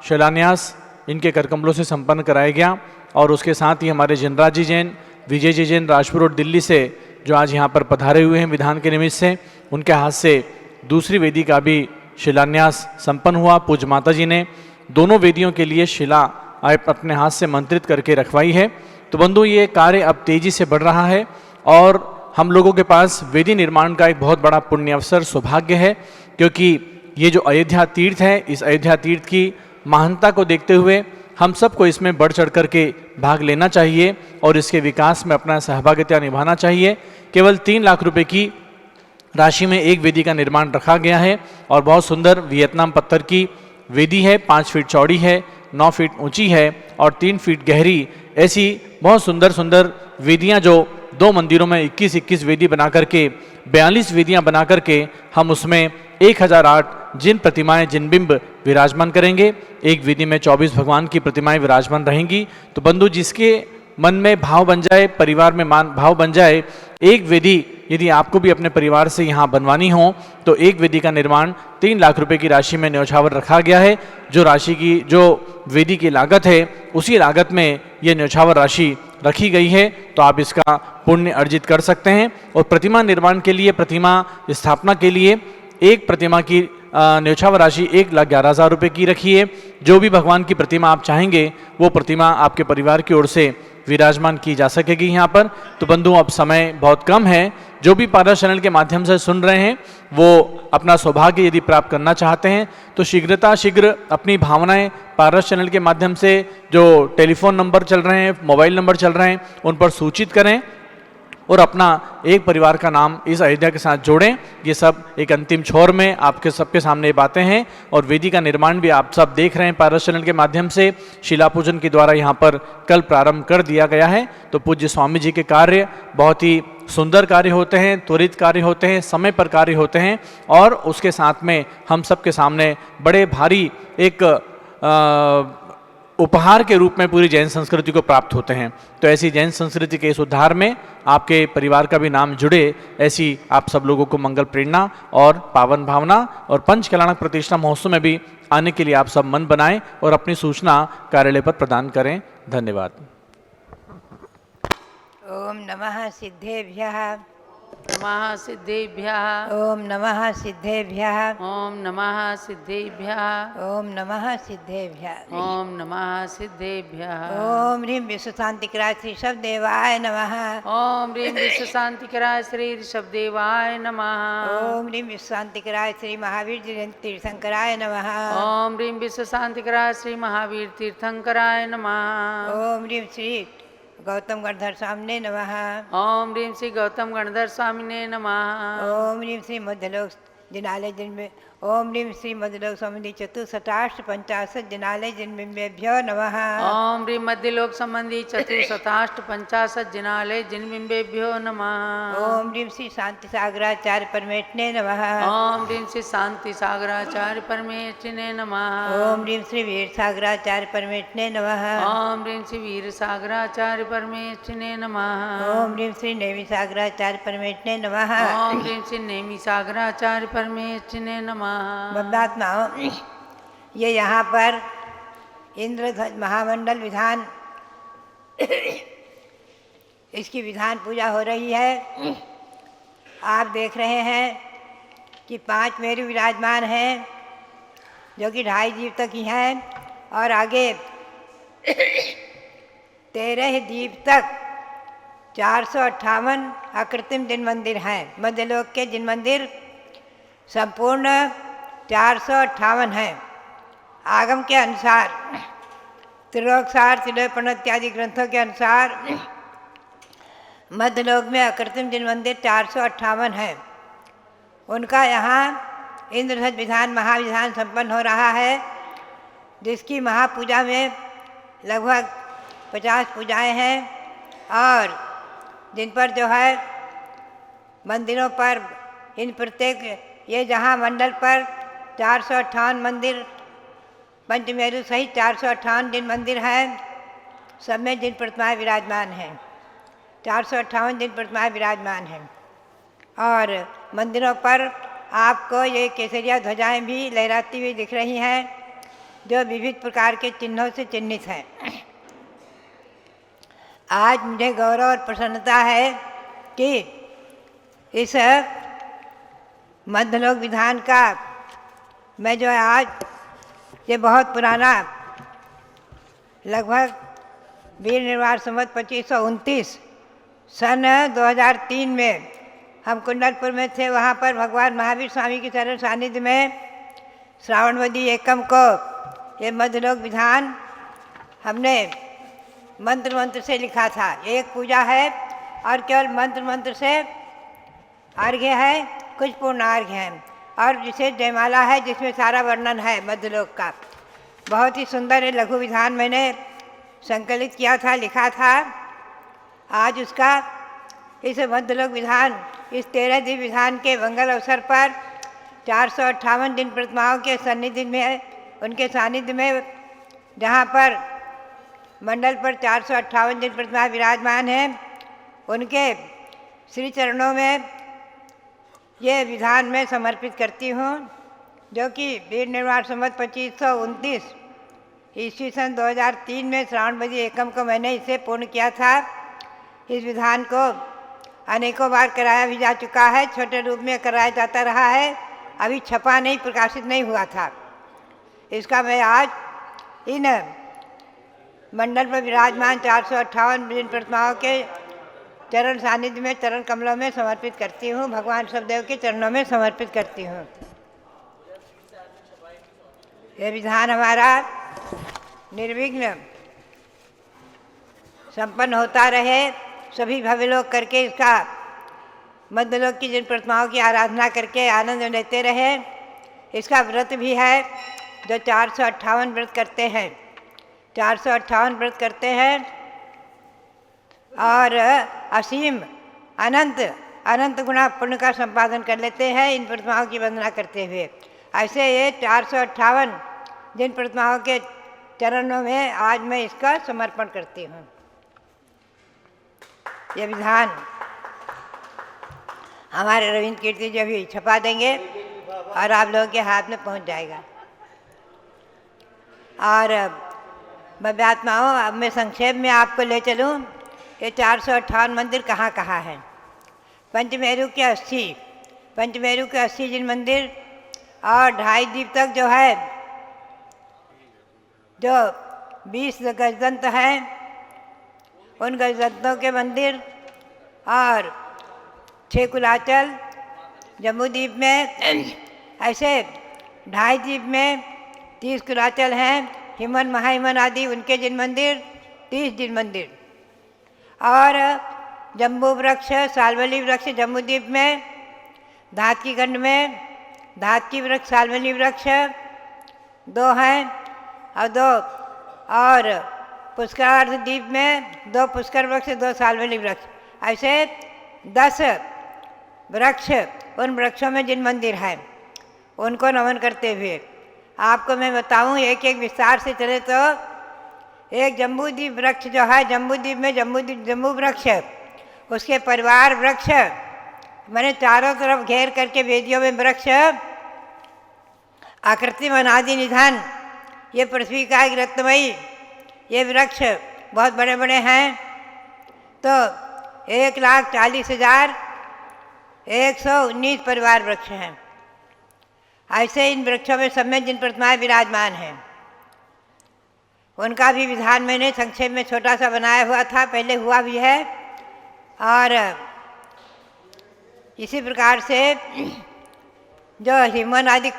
शिलान्यास इनके करकमलों से संपन्न कराया गया और उसके साथ ही हमारे जनराज जी जैन, विजय जी जैन राजपुर और दिल्ली से जो आज यहाँ पर पधारे हुए हैं विधान के निमित्त से, उनके हाथ से दूसरी वेदी का भी शिलान्यास संपन्न हुआ। पूज्य माता जी ने दोनों वेदियों के लिए शिला अपने हाथ से मंत्रित करके रखवाई है। तो बंधु, ये कार्य अब तेजी से बढ़ रहा है और हम लोगों के पास वेदी निर्माण का एक बहुत बड़ा पुण्य अवसर सौभाग्य है, क्योंकि ये जो अयोध्या तीर्थ है, इस अयोध्या तीर्थ की महानता को देखते हुए हम सबको इसमें बढ़ चढ़ करके भाग लेना चाहिए और इसके विकास में अपना सहभागिता निभाना चाहिए। केवल 3 लाख रुपए की राशि में एक वेदी का निर्माण रखा गया है और बहुत सुंदर वियतनाम पत्थर की वेदी है। 5 फीट चौड़ी है, 9 फीट ऊंची है और 3 फीट गहरी। ऐसी बहुत सुंदर सुंदर वेदियां जो 2 मंदिरों में 21-21 वेदी बना करके 42 वेदियां बना करके हम उसमें 1008 जिन प्रतिमाएं, जिन बिंब विराजमान करेंगे। एक वेदी में 24 भगवान की प्रतिमाएं विराजमान रहेंगी। तो बंधु, जिसके मन में भाव बन जाए, परिवार में भाव बन जाए, एक वेदी यदि आपको भी अपने परिवार से यहाँ बनवानी हो तो एक वेदी का निर्माण 3 लाख रुपए की राशि में न्यौछावर रखा गया है। जो वेदी की लागत है उसी लागत में ये न्यौछावर राशि रखी गई है। तो आप इसका पुण्य अर्जित कर सकते हैं। और प्रतिमा निर्माण के लिए, प्रतिमा स्थापना के लिए एक प्रतिमा की न्यौछावर राशि 1,11,000 रुपये की रखी है। जो भी भगवान की प्रतिमा आप चाहेंगे वो प्रतिमा आपके परिवार की ओर से विराजमान की जा सकेगी यहाँ पर। तो बंधु, अब समय बहुत कम है। जो भी पारस चैनल के माध्यम से सुन रहे हैं वो अपना सौभाग्य यदि प्राप्त करना चाहते हैं तो शीघ्र अपनी भावनाएं पारस चैनल के माध्यम से जो टेलीफोन नंबर चल रहे हैं, मोबाइल नंबर चल रहे हैं, उन पर सूचित करें और अपना एक परिवार का नाम इस अयोध्या के साथ जोड़ें। ये सब एक अंतिम छोर में आपके सबके सामने बातें हैं और वेदी का निर्माण भी आप सब देख रहे हैं पारस चैनल के माध्यम से। शिला पूजन के द्वारा यहाँ पर कल प्रारंभ कर दिया गया है। तो पूज्य स्वामी जी के कार्य बहुत ही सुंदर कार्य होते हैं, त्वरित कार्य होते हैं, समय पर कार्य होते हैं और उसके साथ में हम सबके सामने बड़े भारी एक उपहार के रूप में पूरी जैन संस्कृति को प्राप्त होते हैं। तो ऐसी जैन संस्कृति के इस उद्धार में आपके परिवार का भी नाम जुड़े, ऐसी आप सब लोगों को मंगल प्रेरणा और पावन भावना और पंच कल्याणक प्रतिष्ठा महोत्सव में भी आने के लिए आप सब मन बनाएं और अपनी सूचना कार्यालय पर प्रदान करें। धन्यवाद। ओम नमः सिद्धेभ्यः नमः सिद्धेभ्यः। ओम नमः सिद्धेभ्यः ओम नमः सिद्धेभ्यः। ओम नमः सिद्धेभ्यः ओम नमः सिद्धेभ्यः। ओम ह्रीं विश्वशांतिकराय श्री शब्देवाय नमः। ओम ह्रीं विश्वशांतिकराय श्री ऋषभदेवाय नमः। ओम ह्रीं विश्वशांतिकराय श्री महावीर तीर्थंकराय नमः। ओम ह्रीं विश्वशांतिकराय श्री महावीर तीर्थंकराय नमः। ओम ह्रीं श्री गौतम गणधर स्वामिने नमः। ओम ह्रीं श्री गौतम गणधर स्वामिने नमः। ओम ह्रीं श्री मध्यलोक जिनालय जिनमें ओम ह्रीं श्री मध्यलोक संबंधी चतुर्शताष्ट पंचाशत जिनालय जिनबिंबेभ्यो नमः। ओम ह्रीं मध्यलोक संबंधी चतुर्शताष्ट पंचाशत जिनालय जिनबिंबेभ्यो नमः। ओम ह्रीं श्री शांति सागराचार्य परमेष्ठिने नमः। ओम ह्रीं श्री शांति सागराचार्य परमेष्ठिने नमः। ओम ह्रीं श्री वीर सागराचार्य परमेष्ठिने नमः। ओम ह्रीं श्री वीर सागराचार्य परमेष्ठिने नमः। ओम ह्रीं श्री नेमि सागराचार्य परमेष्ठिने नमः। ओम ह्रीं श्री नेमि सागराचार्य परमेष्ठिने नमः। बब्बात्माओं, ये यहाँ पर इंद्रध्वज महामंडल विधान इसकी विधान पूजा हो रही है। आप देख रहे हैं कि 5 मेरु विराजमान हैं जो कि 2.5 दीप तक ही हैं और आगे 13 दीप तक 458 अकृत्रिम जिन मंदिर हैं। मध्यलोक के जिन मंदिर संपूर्ण 458 हैं। आगम के अनुसार, त्रिलोकसार, त्रिलोकपण इत्यादि ग्रंथों के अनुसार मध्यलोक में अकृत्रिम जिन मंदिर 458 हैं। उनका यहाँ इंद्रध्वज विधान महाविधान संपन्न हो रहा है, जिसकी महापूजा में लगभग 50 पूजाएं हैं और जिन पर जो है मंदिरों पर इन प्रत्येक ये जहाँ मंडल पर 458 मंदिर पंचमेरु सहित 458 जिन मंदिर हैं सब में जिन प्रतिमाएँ विराजमान हैं, 458 जिन प्रतिमाएँ विराजमान हैं। और मंदिरों पर आपको ये केसरिया ध्वजाएँ भी लहराती हुई दिख रही हैं जो विविध प्रकार के चिन्हों से चिन्हित हैं। आज मुझे गौरव और प्रसन्नता है कि इस मध्यलोक विधान का मैं जो है आज ये बहुत पुराना लगभग वीर निर्वाण संवत 2529 सन 2003 में हम कुंडलपुर में थे। वहाँ पर भगवान महावीर स्वामी की चरण सानिध्य में श्रावणवदी एकम को ये मध्यलोक विधान हमने मंत्र से लिखा था। एक पूजा है और केवल मंत्र से अर्घ्य है, कुछ पूर्ण अर्घ्य हैं और विशेष जयमाला है जिसमें सारा वर्णन है मध्यलोक का। बहुत ही सुंदर लघु विधान मैंने संकलित किया था, लिखा था। आज उसका इस मध्यलोक विधान, इस 13 दिव्य विधान के मंगल अवसर पर 458 जिन प्रतिमाओं के सन्निधि में, उनके सानिध्य में, जहाँ पर मंडल पर 458 जिन प्रतिमाएँ विराजमान हैं, उनके श्री चरणों में ये विधान मैं समर्पित करती हूँ, जो कि वीर निर्वाण संवत 2529 ईस्वी सन 2003 में श्रावणवदी एकम को मैंने इसे पूर्ण किया था। इस विधान को अनेकों बार कराया भी जा चुका है, छोटे रूप में कराया जाता रहा है, अभी छपा नहीं, प्रकाशित नहीं हुआ था। इसका मैं आज इन मंडल पर विराजमान 458 जिन प्रतिमाओं के चरण सानिध्य में, चरण कमलों में समर्पित करती हूँ, भगवान सबदेव के चरणों में समर्पित करती हूँ। यह विधान हमारा निर्विघ्न संपन्न होता रहे, सभी भव्य लोग करके इसका मध्यलोक की जिन प्रतिमाओं की आराधना करके आनंद लेते रहे। इसका व्रत भी है जो 458 व्रत करते हैं, 458 व्रत करते हैं और असीम अनंत गुना पुण्य का संपादन कर लेते हैं इन प्रतिमाओं की वंदना करते हुए। ऐसे ये 458 जिन प्रतिमाओं के चरणों में आज मैं इसका समर्पण करती हूँ। ये विधान हमारे रविंद्र कीर्ति जी अभी छपा देंगे और आप लोगों के हाथ में पहुँच जाएगा। और भव्यात्माओं, अब मैं संक्षेप में आपको ले चलूँ ये 458 मंदिर कहाँ कहाँ हैं। पंचमेरु के 80 जिन मंदिर और 2.5 द्वीप तक जो है, जो 20 गजदंत हैं, उन गजदंतों के मंदिर और 6 कुलाचल जम्बूद्वीप में, ऐसे 2.5 द्वीप में 30 कुलाचल हैं, हिमन महाहिमन आदि उनके जिन मंदिर 30 जिन मंदिर, और जम्बू वृक्ष, सालवली वृक्ष जम्बूद्वीप में, धातकी खंड में धातकी वृक्ष, सालवली वृक्ष 2 हैं और 2 और पुष्करार्ध द्वीप में 2 पुष्कर वृक्ष, 2 सालवली वृक्ष, ऐसे 10 वृक्ष, उन वृक्षों में जिन मंदिर हैं उनको नमन करते हुए आपको मैं बताऊं, एक एक विस्तार से चले तो एक जम्बूद्वीप वृक्ष जो है, जम्बूद्वीप में जम्बू वृक्ष, उसके परिवार वृक्ष, मैंने चारों तरफ घेर करके वेदियों में वृक्ष, आकृति अनादि निधन, ये पृथ्वी का एक रत्नमयी, ये वृक्ष बहुत बड़े बड़े हैं। तो 1,40,119 परिवार वृक्ष हैं। ऐसे इन वृक्षों में सब में जिन प्रतिमाएँ विराजमान हैं उनका भी विधान मैंने संक्षेप में छोटा सा बनाया हुआ था, पहले हुआ भी है। और इसी प्रकार से जो हिमवन आदि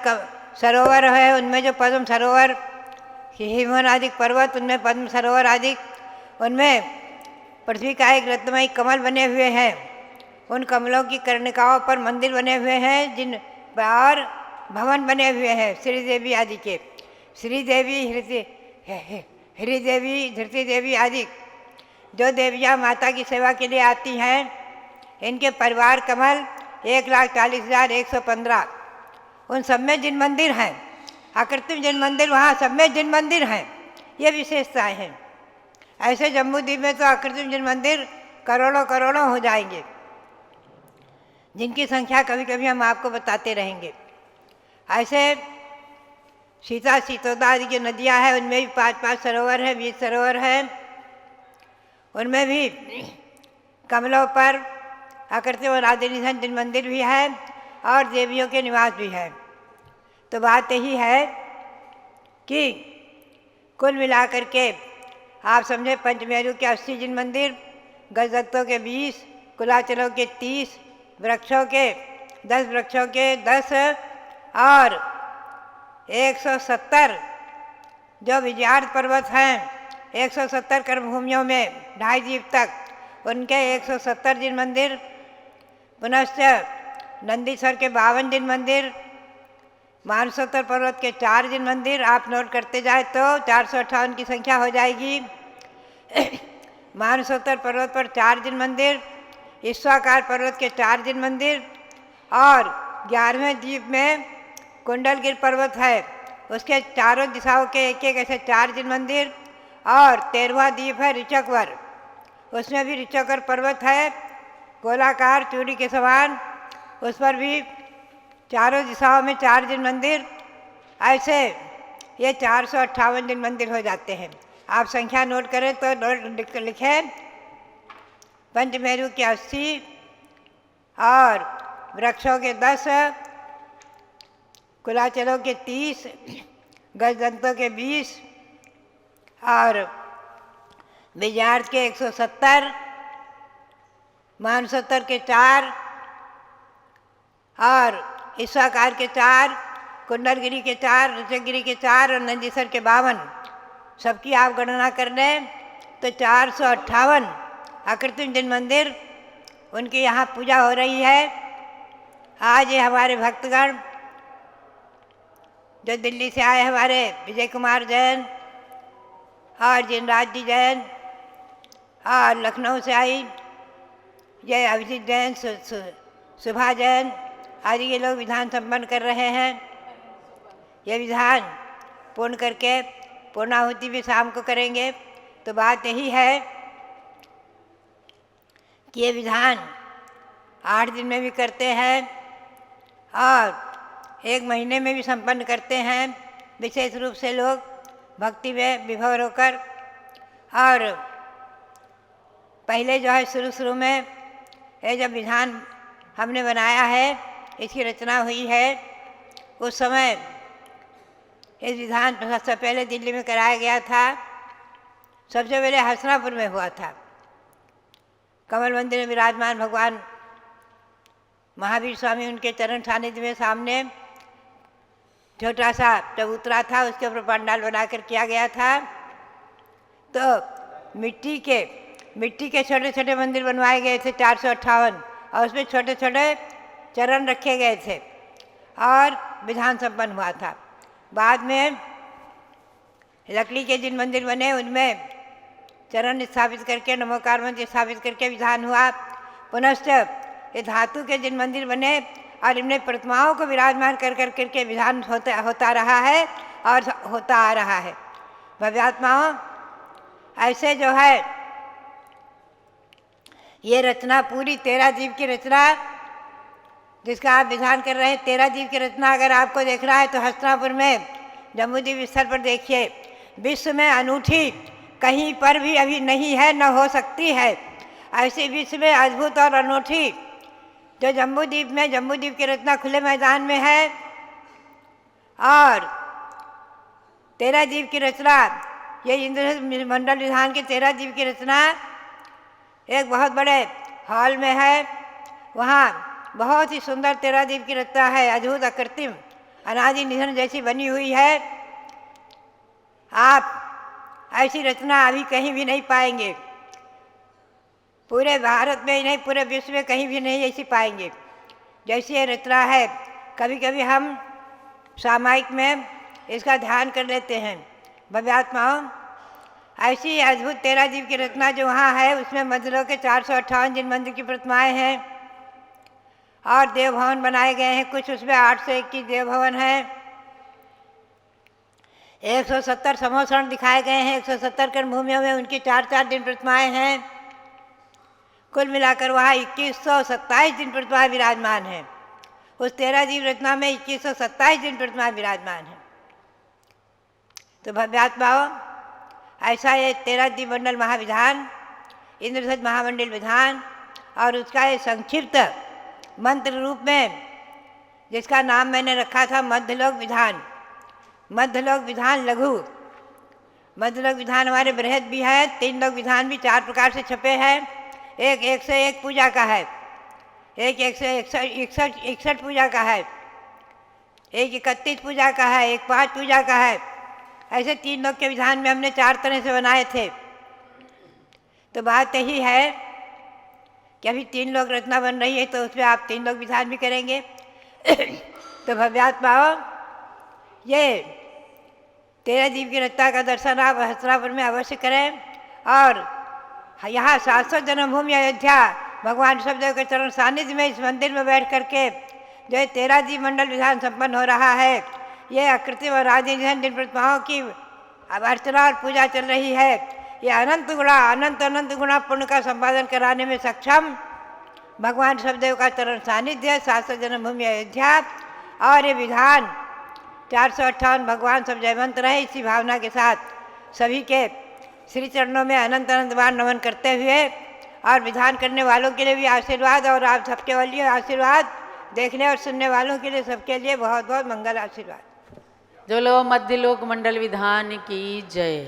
सरोवर है, उनमें जो पद्म सरोवर, हिमवन आदि पर्वत, उनमें पद्म सरोवर आदि, उनमें पृथ्वी का एक रत्नमयी कमल बने हुए हैं। उन कमलों की कर्णिकाओं पर मंदिर बने हुए हैं, जिन और भवन बने हुए हैं श्रीदेवी आदि के, श्रीदेवी, हरिदेवी, धृति देवी आदि जो देवियाँ माता की सेवा के लिए आती हैं, इनके परिवार कमल 1,40,115। उन सब में जिन मंदिर हैं, अकृत्रिम जिन मंदिर, वहाँ सब में जिन मंदिर हैं, ये विशेषताएं हैं। ऐसे जम्मू द्वीप में तो अकृत्रिम जिन मंदिर करोड़ों करोड़ों हो जाएंगे, जिनकी संख्या कभी कभी हम आपको बताते रहेंगे। ऐसे सीता सीतोदा आदि की नदियाँ हैं, उनमें भी 5-5 सरोवर हैं, 20 सरोवर हैं। उनमें भी कमलों पर अकृत्रिम और आदि निधन जिन मंदिर भी हैं और देवियों के निवास भी हैं। तो बात यही है कि कुल मिलाकर के आप समझे पंचमेरु के 80 जिन मंदिर, गजदत्तों के 20, कुलाचलों के 30, वृक्षों के 10 वृक्षों के 10 और 170 जो विजयार्थ पर्वत हैं, 170 कर्मभूमियों में 2.5 द्वीप तक, उनके 170 जिन मंदिर, पुनश्च नंदीश्वर के 52 जिन मंदिर, मानसोत्तर पर्वत के 4 जिन मंदिर। आप नोट करते जाए तो 458 की संख्या हो जाएगी। मानसोत्तर पर्वत पर 4 जिन मंदिर, ईश्वाकार पर्वत के 4 जिन मंदिर और 11वें द्वीप में कुंडलगिर पर्वत है, उसके चारों दिशाओं के एक एक ऐसे 4 जिन मंदिर और 13वां द्वीप है ऋचकवर, उसमें भी ऋचकवर पर्वत है गोलाकार चूड़ी के समान, उस पर भी चारों दिशाओं में 4 जिन मंदिर। ऐसे ये 458 जिन मंदिर हो जाते हैं। आप संख्या नोट करें तो नोट लिखें पंचमेरु के 80 और वृक्षों के 10, कुलाचलों के 30, गजदंतों के 20 और विजयार्थ के 170, मानसोत्तर के 4 और ईश्वाकार के 4, कुंडलगिरी के 4, ऋचकगिरी के 4 और नंदीसर के 52। सबकी आप गणना कर लें तो 458 अकृत्रिम जिन मंदिर, उनकी यहाँ पूजा हो रही है। आज ये हमारे भक्तगण जो दिल्ली से आए, हमारे विजय कुमार जैन और जिनराज जी जैन, और लखनऊ से आई ये अभिजीत जैन, सुभा जैन आदि ये लोग विधान संपन्न कर रहे हैं। ये विधान पूर्ण करके पूर्णाहुति भी शाम को करेंगे। तो बात यही है कि ये विधान 8 दिन में भी करते हैं और 1 महीने में भी संपन्न करते हैं, विशेष रूप से लोग भक्ति में विभोर होकर। और पहले जो है शुरू में ये जब विधान हमने बनाया है, इसकी रचना हुई है, उस समय इस विधान सबसे पहले दिल्ली में कराया गया था। सबसे पहले हसनापुर में हुआ था। कमल मंदिर में विराजमान भगवान महावीर स्वामी, उनके चरण सानिध्य में सामने छोटा सा चबूतरा था, उसके ऊपर पंडाल बनाकर किया गया था। तो मिट्टी के छोटे छोटे मंदिर बनवाए गए थे 458, और उसमें छोटे छोटे चरण रखे गए थे और विधान संपन्न हुआ था। बाद में लकड़ी के जिन मंदिर बने, उनमें चरण स्थापित करके नमोकार मंदिर स्थापित करके विधान हुआ। पुनश्च ये धातु के जिन मंदिर बने और इनमें प्रतिमाओं को विराजमान कर करके विधान होता रहा है और होता आ रहा है। भव्यात्माओं, ऐसे जो है ये रचना पूरी 13 द्वीप की रचना जिसका आप विधान कर रहे हैं, 13 द्वीप की रचना अगर आपको देख रहा है तो हस्तिनापुर में जम्मू द्वीप स्थल पर देखिए। विश्व में अनूठी कहीं पर भी अभी नहीं है, न हो सकती है। ऐसी विश्व में अद्भुत और अनूठी जो जम्मू द्वीप की रचना खुले मैदान में है। और 13 द्वीप की रचना, ये इंद्र मंडल विधान के 13 द्वीप की रचना एक बहुत बड़े हॉल में है। वहाँ बहुत ही सुंदर 13 द्वीप की रचना है, अद्भुत अकृत्रिम अनादि निधन जैसी बनी हुई है। आप ऐसी रचना अभी कहीं भी नहीं पाएंगे, पूरे भारत में ही नहीं, पूरे विश्व में कहीं भी नहीं ऐसी पाएंगे जैसी ये रचना है। कभी कभी हम सामायिक में इसका ध्यान कर लेते हैं। भव्यात्माओं, ऐसी अद्भुत 13 द्वीप की रचना जो वहाँ है, उसमें मंदिरों के 458 जिन मंदिर की प्रतिमाएँ हैं और देव भवन बनाए गए हैं कुछ, उसमें 821 देव भवन हैं। 170 समोसण दिखाए गए हैं, 170 कर्ण भूमियों में उनकी 4-4 दिन प्रतिमाएँ हैं। कुल मिलाकर वहाँ 2127 दिन प्रतिमा विराजमान है। उस 13 जीव रचना में 2127 दिन प्रतिमा विराजमान है। तो भव्यात्माओं, ऐसा ये 13 जीव मंडल महाविधान, इंद्रध्वज महामंडल विधान और उसका ये संक्षिप्त मंत्र रूप में जिसका नाम मैंने रखा था मध्यलोक विधान, मध्यलोक विधान लघु। मध्यलोक विधान हमारे बृहद भी है, 3 लोक विधान भी 4 प्रकार से छपे हैं। एक 101 पूजा का है, एक 161 पूजा का है, एक 31 पूजा का है, एक 5 पूजा का है। ऐसे 3 लोक के विधान में हमने 4 तरह से बनाए थे। तो बात यही है कि अभी 3 लोक रचना बन रही है, तो उसमें आप 3 लोक विधान भी करेंगे। तो भव्यात्माओं, ये 13 जीव की रचना का दर्शन आप हस्तिनापुर में अवश्य करें। और यहाँ 700 जन्मभूमि अयोध्या भगवान ऋषभदेव के चरण सानिध्य में इस मंदिर में बैठ करके जो 13 जीव मंडल विधान संपन्न हो रहा है, ये अकृत्रिम और आदिनिधन दिन प्रतिमाओं की अर्चना और पूजा चल रही है। ये अनंत गुणा पुण्य का संपादन कराने में सक्षम भगवान ऋषभदेव का चरण सानिध्य, 700 जन्मभूमि अयोध्या और ये विधान 458 भगवान सब जयवंत रहे, इसी भावना के साथ सभी के श्री चरणों में अनंत बार नमन करते हुए और विधान करने वालों के लिए भी आशीर्वाद और आप सबके लिए आशीर्वाद, देखने और सुनने वालों के लिए सबके लिए बहुत बहुत मंगल आशीर्वाद। जो लोग मध्यलोक मंडल विधान की जय।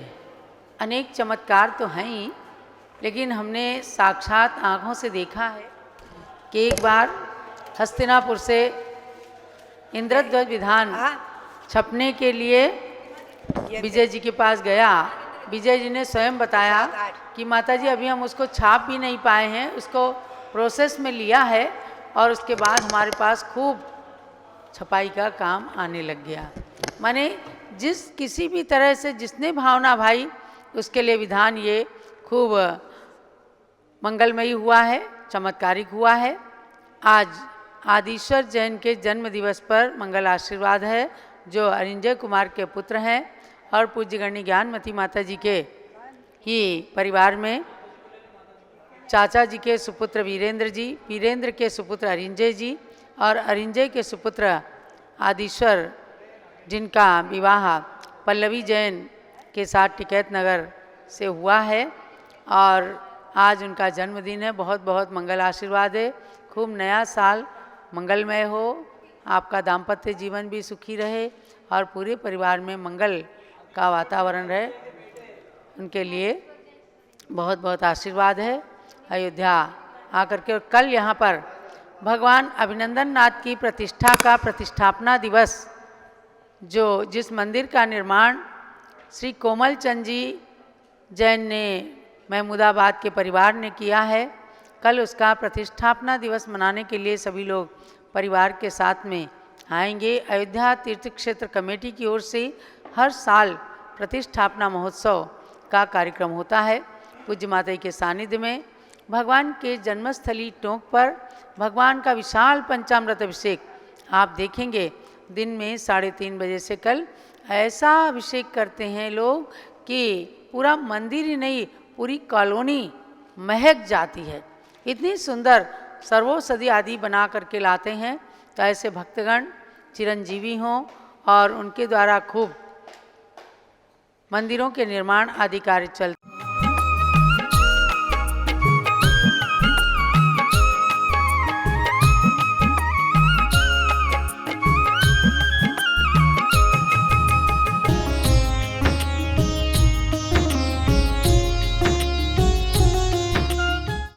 अनेक चमत्कार तो हैं ही, लेकिन हमने साक्षात आँखों से देखा है कि एक बार हस्तिनापुर से इंद्रध्वज विधान छपने के लिए विजय जी के पास गया। विजय जी ने स्वयं बताया कि माताजी अभी हम उसको छाप भी नहीं पाए हैं, उसको प्रोसेस में लिया है और उसके बाद हमारे पास खूब छपाई का काम आने लग गया। माने जिस किसी भी तरह से जिसने भावना भाई उसके लिए विधान ये खूब मंगलमयी हुआ है, चमत्कारिक हुआ है। आज आदिश्वर जैन के जन्म दिवस पर मंगल आशीर्वाद है, जो अरिंजय कुमार के पुत्र हैं और पूज्यगणी ज्ञानमती माता जी के ही परिवार में चाचा जी के सुपुत्र वीरेंद्र जी, वीरेंद्र के सुपुत्र अरिंजय जी और अरिंजय के सुपुत्र आदिश्वर, जिनका विवाह पल्लवी जैन के साथ टिकैत नगर से हुआ है और आज उनका जन्मदिन है। बहुत बहुत मंगल आशीर्वाद है, खूब नया साल मंगलमय हो, आपका दाम्पत्य जीवन भी सुखी रहे और पूरे परिवार में मंगल का वातावरण रहे, उनके लिए बहुत बहुत आशीर्वाद है। अयोध्या आकर के, और कल यहाँ पर भगवान अभिनंदन नाथ की प्रतिष्ठा का प्रतिष्ठापना दिवस, जो जिस मंदिर का निर्माण श्री कोमल चंद जी जैन ने महमूदाबाद के परिवार ने किया है, कल उसका प्रतिष्ठापना दिवस मनाने के लिए सभी लोग परिवार के साथ में आएंगे। अयोध्या तीर्थ क्षेत्र कमेटी की ओर से हर साल प्रतिष्ठापना महोत्सव का कार्यक्रम होता है। पूज्य माता के सानिध्य में भगवान के जन्मस्थली टोंक पर भगवान का विशाल पंचामृत अभिषेक आप देखेंगे। दिन में 3:30 बजे से कल ऐसा अभिषेक करते हैं लोग कि पूरा मंदिर ही नहीं, पूरी कॉलोनी महक जाती है। इतनी सुंदर सर्वोषधि आदि बना करके लाते हैं। तो ऐसे भक्तगण चिरंजीवी हों और उनके द्वारा खूब मंदिरों के निर्माण आदि कार्य चलते